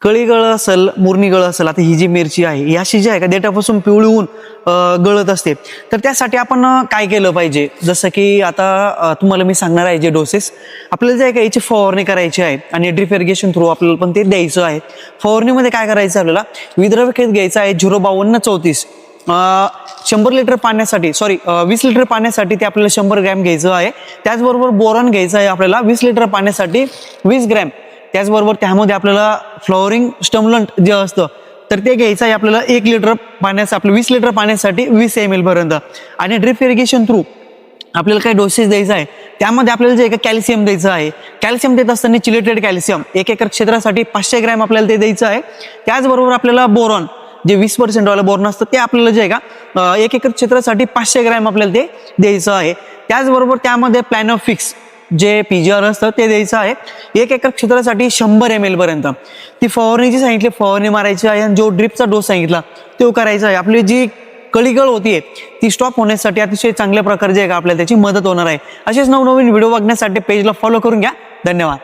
कळी गळ असेल, मुरणी गळ असेल, आता ही जी मिरची आहे ही अशी जी आहे का देठापासून पिवळी होऊन गळत असते, तर त्यासाठी आपण काय केलं पाहिजे, जसं की आता तुम्हाला मी सांगणार आहे जे डोसेस आपल्याला जे आहे का याची फवारणी करायची आहे आणि ड्रिप इरिगेशन थ्रू आपल्याला पण ते द्यायचं आहे. फवारणीमध्ये काय करायचं आपल्याला, विद्रव्य खत घ्यायचं आहे 05234, 100 लिटर पाण्यासाठी 20 लिटर पाण्यासाठी ते आपल्याला 100 ग्रॅम घ्यायचं आहे. त्याचबरोबर बोरॉन घ्यायचं आहे आपल्याला 20 लिटर पाण्यासाठी 20 ग्रॅम. त्याचबरोबर त्यामध्ये आपल्याला फ्लॉवरिंग स्टम्लंट जे असतं तर ते घ्यायचं आहे आपल्याला 1 लिटर पाण्याचं, आपलं 20 लिटर पाण्यासाठी 20 ml पर्यंत. आणि ड्रिप इरिगेशन थ्रू आपल्याला काही डोसेस द्यायचा आहे, त्यामध्ये आपल्याला जे कॅल्शियम द्यायचं आहे. कॅल्शियम देत असताना चिलेटेड कॅल्शियम 1 एकर क्षेत्रासाठी 500 ग्रॅम आपल्याला ते द्यायचं आहे. त्याचबरोबर आपल्याला बोरॉन जे 20% वालं बोरॉन असतं ते आपल्याला जे आहे का 1 एकर क्षेत्रासाठी 500 ग्रॅम आपल्याला ते द्यायचं आहे. त्याचबरोबर त्यामध्ये प्लॅनोफिक्स जे PGR असतं ते द्यायचं आहे 1 एकर क्षेत्रासाठी 100 ml पर्यंत. ती फवारणी जी सांगितली फवारणी मारायची आहे, आणि जो ड्रिपचा डोस सांगितला तो करायचा आहे. आपली जी कळीगळ होतीये ती स्टॉप होण्यासाठी अतिशय चांगल्या प्रकारे जे आहे का आपल्याला त्याची मदत होणार आहे. असेच नवनवीन व्हिडिओ बघण्यासाठी पेजला फॉलो करून घ्या. धन्यवाद.